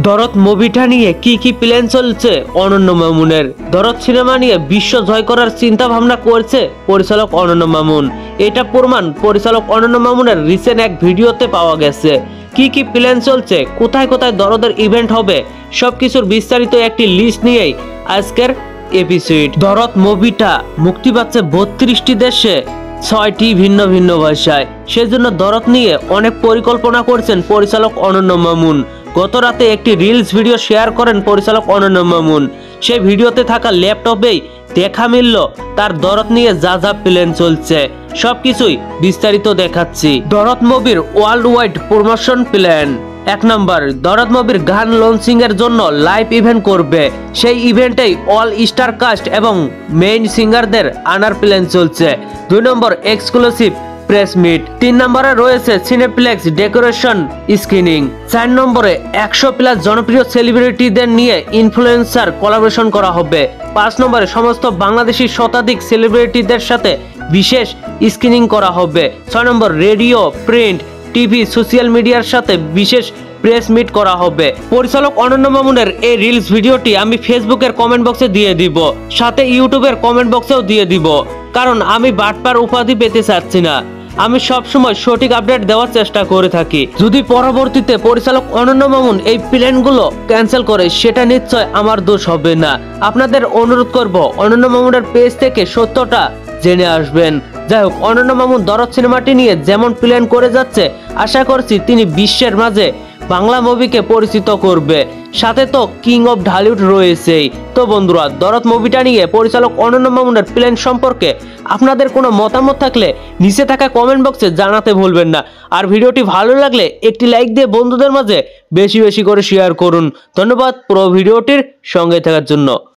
দরদ মুভিটা নিয়ে কি প্ল্যান চলছে অনন্য মামুনের। দরদ সিনেমা নিয়ে বিশ্ব জয় করার চিন্তা ভাবনা করছে পরিচালক অনন্য মামুন। এটা প্রমাণ পরিচালক অনন্য মামুনের রিসেন্ট এক ভিডিওতে পাওয়া গেছে। কি প্ল্যান চলছে, কোথায় কোথায় দরদের ইভেন্ট হবে, সবকিছুর বিস্তারিত একটি লিস্ট নিয়েই আজকের এপিসোড। দরদ মুভিটা মুক্তি পাচ্ছে 32টি দেশে, 6টি ভিন্ন ভিন্ন ভাষায়। সেজন্য দরদ নিয়ে অনেক পরিকল্পনা করছেন পরিচালক অনন্য মামুন। গত রাতে একটি রিলস ভিডিও শেয়ার করেন পরিচালক অনন্য মামুন। সেই ভিডিওতে থাকা ল্যাপটপেই দেখা মিলল তার দরদ নিয়ে যা যা প্ল্যান চলছে সবকিছুই বিস্তারিত দেখাচ্ছি। দরদ মুভির ওয়ার্ল্ড ওয়াইড প্রমোশন প্ল্যান। 1 নম্বর, দরদ মুভির গান লঞ্চিং এর জন্য লাইভ ইভেন্ট করবে। সেই ইভেন্টেই অল স্টার কাস্ট এবং মেইন সিঙ্গারদের আনার প্ল্যান চলছে। 2 নম্বর, এক্সক্লুসিভ প্রেস মিট। 3 নম্বরে রয়েছে সিনেপ্লেক্স ডেকোরেশন স্ক্রিনিং। 4 নম্বরে 100+ জনপ্রিয় সেলিব্রিটিদের নিয়ে ইনফ্লুয়েন্সার কোলাবোরেশন করা হবে। 5 নম্বরে সমস্ত বাংলাদেশি শতাধিক সেলিব্রিটিদের সাথে বিশেষ স্ক্রিনিং করা হবে। 6 নম্বর, রেডিও, প্রিন্ট, টিভি, সোশ্যাল মিডিয়ার সাথে বিশেষ প্রেস মিট করা হবে। পরিচালক অনন্য মামুনের এই রিলস ভিডিওটি আমি ফেসবুকের কমেন্ট বক্সে দিয়ে দিব, সাথে ইউটিউবের কমেন্ট বক্সেও দিয়ে দিব, কারণ আমি বাটপার উপাধি পেতে চাচ্ছি না। আমি সবসময় সঠিক আপডেট দেওয়ার চেষ্টা করে থাকি। যদি পরবর্তীতে পরিচালক অনন্য মামুন এই প্ল্যানগুলো ক্যান্সেল করে, সেটা নিশ্চয় আমার দোষ হবে না। আপনাদের অনুরোধ করব অনন্য মামুনের পেজ থেকে সত্যটা জেনে আসবেন। যাই হোক, অনন্য মামুন দরদ সিনেমাটি নিয়ে যেমন প্ল্যান করে যাচ্ছে, আশা করছি তিনি বিশ্বের মাঝে বাংলা মুভিকে পরিচিত করবে। সাথে তো কিং অফ ঢালিউড রয়েছেই। তো বন্ধুরা, দরদ মুভিটা নিয়ে পরিচালক অনন্য মামুনের প্ল্যান সম্পর্কে আপনাদের কোনো মতামত থাকলে নিচে থাকা কমেন্ট বক্সে জানাতে ভুলবেন না। আর ভিডিওটি ভালো লাগলে একটি লাইক দিয়ে বন্ধুদের মাঝে বেশি বেশি করে শেয়ার করুন। ধন্যবাদ পুরো ভিডিওটির সঙ্গে থাকার জন্য।